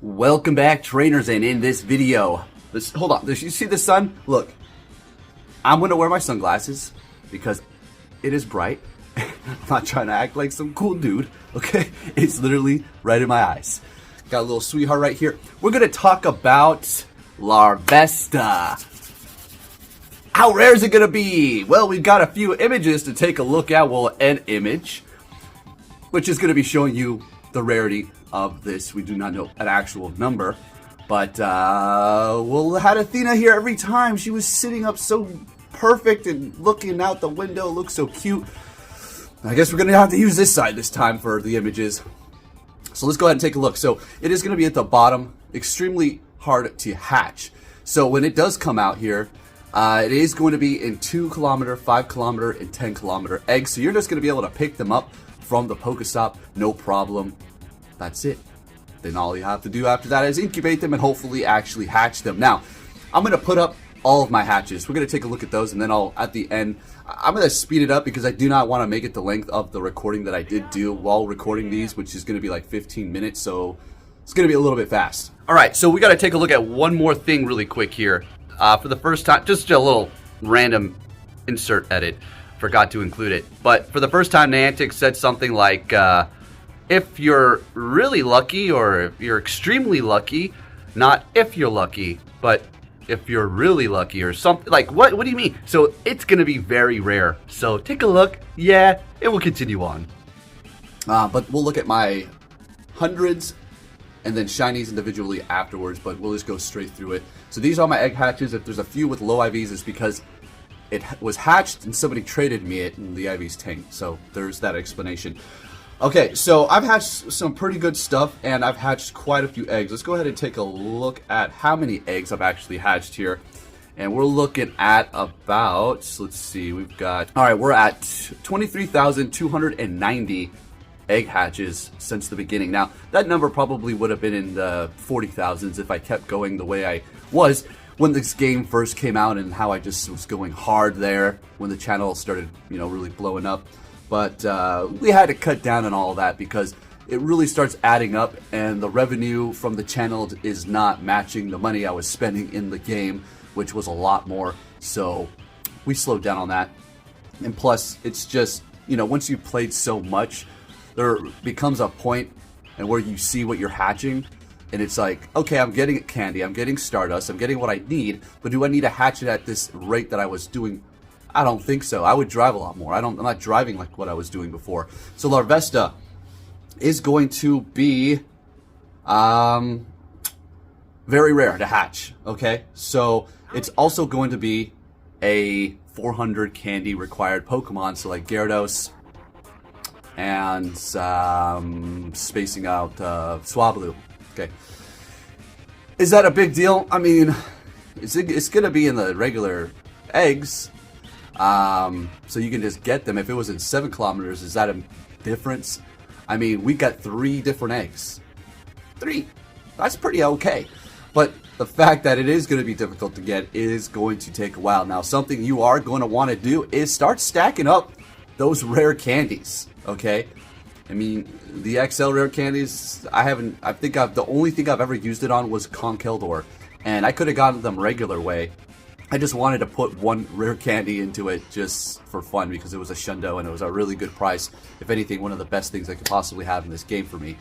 Welcome back, trainers, and in this video, hold on, you see the sun? Look, I'm going to wear my sunglasses because it is bright. I'm not trying to act like some cool dude, okay? It's literally right in my eyes. Got a little sweetheart right here. We're going to talk about Larvesta. How rare is it going to be? Well, we've got a few images to take a look at. Well, an image, which is going to be showing you the rarity of this. We do not know an actual number, but we'll had Athena here every time. She was sitting up so perfect and looking out the window, looks so cute. I guess we're gonna have to use this side this time for the images. So let's go ahead and take a look. So it is going to be at the bottom, extremely hard to hatch. So when it does come out here, it is going to be in 2 kilometer, 5 kilometer, and 10 kilometer eggs. So you're just going to be able to pick them up from the Pokestop, no problem. That's it. Then all you have to do after that is incubate them and hopefully actually hatch them. Now, I'm going to put up all of my hatches. We're going to take a look at those, and then at the end, I'm going to speed it up because I do not want to make it the length of the recording that I did do while recording these, which is going to be like 15 minutes, so it's going to be a little bit fast. All right, so we got to take a look at one more thing really quick here. For the first time, just a little random insert edit. Forgot to include it. But for the first time, Niantic said something like, if you're really lucky, or if you're extremely lucky, not if you're lucky, but if you're really lucky, or something. Like, what do you mean? So it's going to be very rare. So take a look. Yeah, it will continue on. But we'll look at my hundreds and then shinies individually afterwards, but we'll just go straight through it. So these are my egg hatches. If there's a few with low IVs, it's because it was hatched and somebody traded me it and the IVs tanked. So there's that explanation. Okay, so I've hatched some pretty good stuff and I've hatched quite a few eggs. Let's go ahead and take a look at how many eggs I've actually hatched here. And we're looking at about, let's see, we've got, all right, we're at 23,290 egg hatches since the beginning. Now, that number probably would have been in the 40,000s if I kept going the way I was when this game first came out, and how I just was going hard there when the channel started, really blowing up. But we had to cut down on all of that because it really starts adding up, and the revenue from the channel is not matching the money I was spending in the game, which was a lot more. So we slowed down on that. And plus, it's just, once you've played so much, there becomes a point and where you see what you're hatching, and it's like, okay, I'm getting candy, I'm getting Stardust, I'm getting what I need, but do I need to hatch it at this rate that I was doing? I don't think so. I would drive a lot more. I'm not driving like what I was doing before. So Larvesta is going to be very rare to hatch. Okay, so it's also going to be a 400 candy required Pokemon. So like Gyarados and spacing out Swablu. Okay, is that a big deal? I mean, it's going to be in the regular eggs. So you can just get them. If it was in 7 kilometers, is that a difference? I mean, we got 3 different eggs. 3. That's pretty okay. But the fact that it is going to be difficult to get is going to take a while. Now, something you are going to want to do is start stacking up those rare candies. Okay? I mean, the XL rare candies, I think the only thing I've ever used it on was Conkeldor. And I could have gotten them regular way. I just wanted to put one rare candy into it just for fun because it was a Shundo and it was a really good price. If anything, one of the best things I could possibly have in this game for me.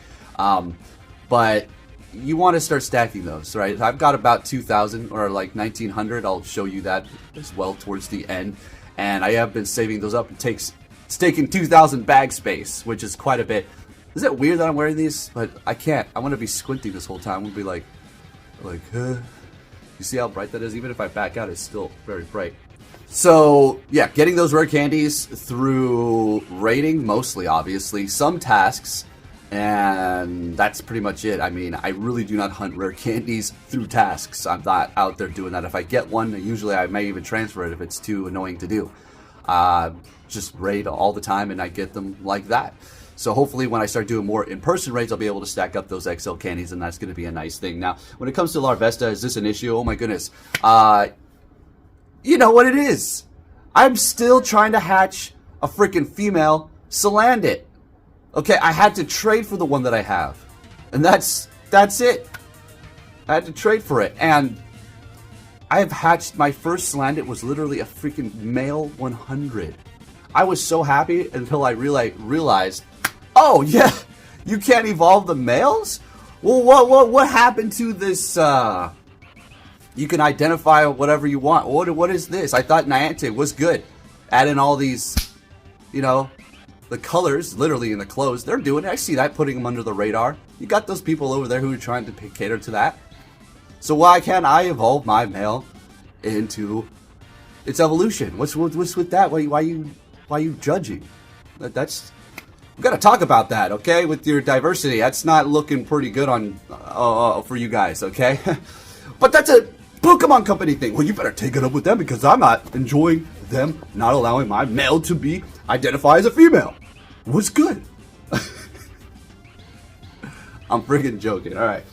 But you want to start stacking those, right? I've got about 2,000 or like 1,900. I'll show you that as well towards the end. And I have been saving those up. It's taking 2,000 bag space, which is quite a bit. Is it weird that I'm wearing these? But I can't. I want to be squinting this whole time. I'm going to be like, You see how bright that is? Even if I back out, it's still very bright. So, yeah, getting those rare candies through raiding, mostly, obviously. Some tasks, and that's pretty much it. I mean, I really do not hunt rare candies through tasks. I'm not out there doing that. If I get one, usually I may even transfer it if it's too annoying to do. Just raid all the time, and I get them like that. So hopefully when I start doing more in-person raids, I'll be able to stack up those XL candies, and that's going to be a nice thing. Now, when it comes to Larvesta, is this an issue? Oh my goodness. You know what it is. I'm still trying to hatch a freaking female Salandit. Okay, I had to trade for the one that I have. And that's it. I had to trade for it, and I have hatched my first Slandit was literally a freaking male 100. I was so happy until I realized, oh yeah, you can't evolve the males? Well, what happened to this? You can identify whatever you want. What is this? I thought Niantic was good, adding all these, you know, the colors literally in the clothes. They're doing it. I see that, putting them under the radar. You got those people over there who are trying to cater to that. So why can't I evolve my male into its evolution? What's with that? Why you judging? That's, we gotta talk about that, okay? With your diversity, that's not looking pretty good on for you guys, okay? But that's a Pokemon Company thing. Well, you better take it up with them because I'm not enjoying them not allowing my male to be identified as a female. What's good? I'm freaking joking. All right.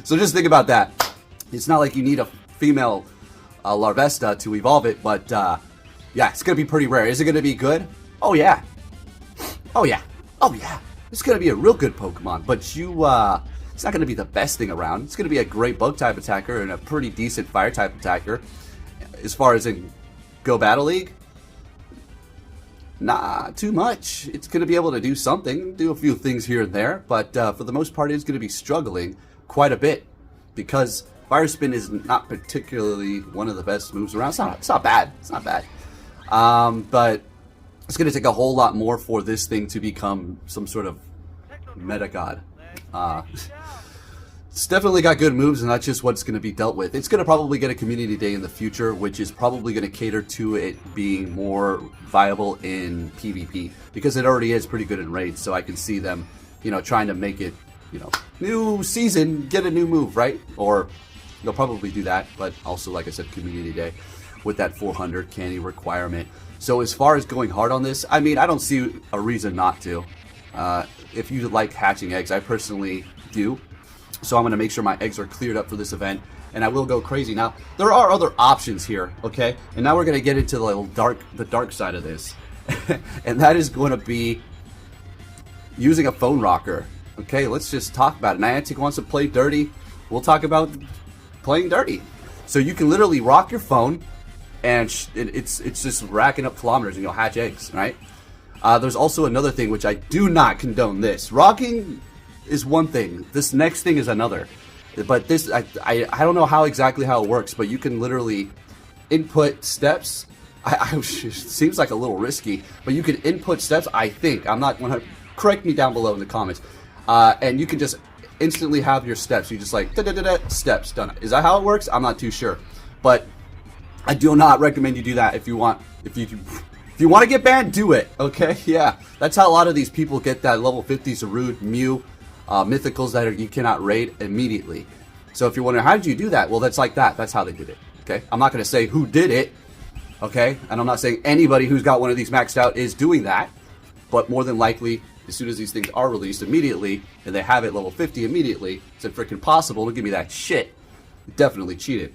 So just think about that. It's not like you need a female Larvesta to evolve it, but yeah, it's gonna be pretty rare. Is it gonna be good? Oh yeah. Oh yeah. Oh yeah. It's gonna be a real good Pokemon, but it's not gonna be the best thing around. It's gonna be a great bug type attacker and a pretty decent fire type attacker. As far as in Go Battle League, not too much. It's gonna be able to do something, do a few things here and there, but for the most part, it's gonna be struggling quite a bit because Fire Spin is not particularly one of the best moves around. It's not bad. It's not bad. But it's going to take a whole lot more for this thing to become some sort of meta god. It's definitely got good moves, and that's just what's going to be dealt with. It's going to probably get a community day in the future, which is probably going to cater to it being more viable in PvP, because it already is pretty good in raids. So I can see them, you know, trying to make it, you know, new season, get a new move, right? Or they'll probably do that, but also, like I said, community day with that 400 candy requirement. So as far as going hard on this, I mean, I don't see a reason not to. If you like hatching eggs, I personally do. So I'm going to make sure my eggs are cleared up for this event, and I will go crazy. Now, there are other options here, okay? And now we're going to get into the dark side of this. And that is going to be using a phone rocker. Okay, let's just talk about it. Niantic wants to play dirty. We'll talk about playing dirty. So you can literally rock your phone, and it's just racking up kilometers, and you'll hatch eggs, right? There's also another thing which I do not condone. This rocking is one thing. This next thing is another. But this, I don't know exactly how it works, but you can literally input steps. It seems like a little risky, but you can input steps. I think, I'm not 100. Correct me down below in the comments. And you can just instantly have your steps. You just like steps done. Is that how it works? I'm not too sure, but I do not recommend you do that. If you want to get banned, do it. Okay, yeah, that's how a lot of these people get that level 50s, Rude, Mew, mythicals that you cannot raid immediately. So if you're wondering how did you do that, well, that's like that. That's how they did it. Okay, I'm not going to say who did it. Okay, and I'm not saying anybody who's got one of these maxed out is doing that, but more than likely, as soon as these things are released immediately, and they have it level 50 immediately, it's freaking possible to give me that shit. You definitely cheated.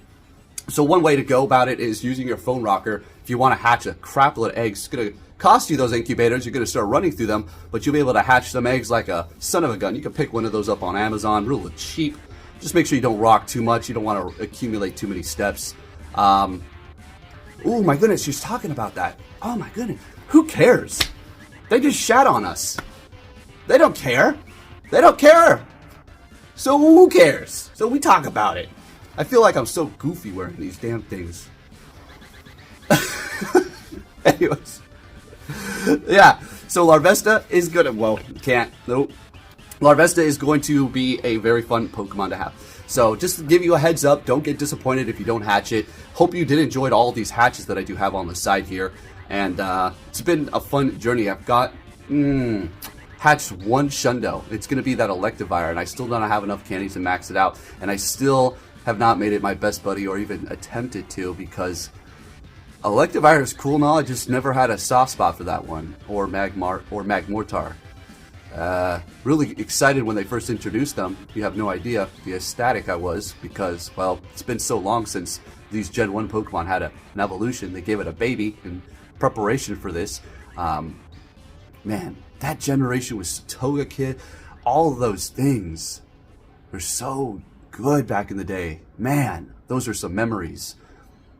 So one way to go about it is using your phone rocker. If you want to hatch a crapload of eggs, it's going to cost you those incubators. You're going to start running through them, but you'll be able to hatch some eggs like a son of a gun. You can pick one of those up on Amazon, real cheap. Just make sure you don't rock too much. You don't want to accumulate too many steps. Oh my goodness, she's talking about that. Oh my goodness. Who cares? They just shat on us. They don't care. They don't care. So who cares? So we talk about it. I feel like I'm so goofy wearing these damn things. Anyways. Yeah. So Larvesta is gonna, well, can't, nope. Larvesta is going to be a very fun Pokemon to have. So just to give you a heads up, don't get disappointed if you don't hatch it. Hope you did enjoy all these hatches that I do have on the side here. And it's been a fun journey. I've got hatched one Shundo. It's going to be that Electivire, and I still don't have enough candy to max it out. And I still have not made it my best buddy or even attempted to, because Electivire is cool now. I just never had a soft spot for that one, or Magmortar. Really excited when they first introduced them. You have no idea the ecstatic I was, because, well, it's been so long since these Gen 1 Pokemon had an evolution. They gave it a baby in preparation for this. Man, that generation was Togekiss, all those things. were so good back in the day. Man, those are some memories.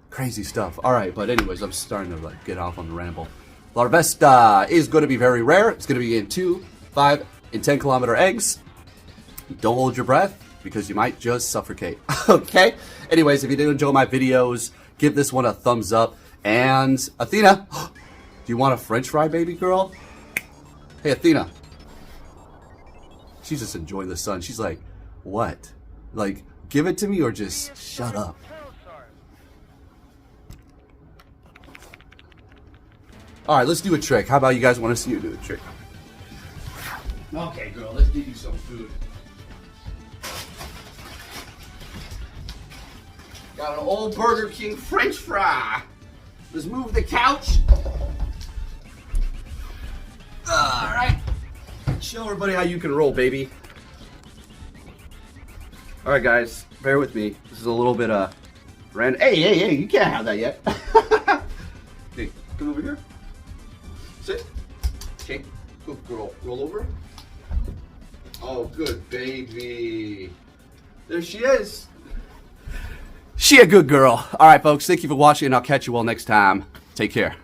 Crazy stuff. All right, but anyways, I'm starting to like get off on the ramble. Larvesta is going to be very rare. It's going to be in 2, 5, and 10 kilometer eggs. Don't hold your breath because you might just suffocate. Okay? Anyways, if you did enjoy my videos, give this one a thumbs up. And Athena, do you want a french fry, baby girl? Hey, Athena. She's just enjoying the sun. She's like, what? Like, give it to me or just shut up. All right, let's do a trick. How about you guys want to see you do a trick? Okay, girl, let's give you some food. Got an old Burger King french fry. Let's move the couch. All right. Show everybody how you can roll, baby. All right, guys, bear with me. This is a little bit random. Hey, you can't have that yet. Okay, come over here. Sit. Okay, good girl. Roll over. Oh, good baby. There she is. She a good girl. All right, folks, thank you for watching, and I'll catch you all next time. Take care.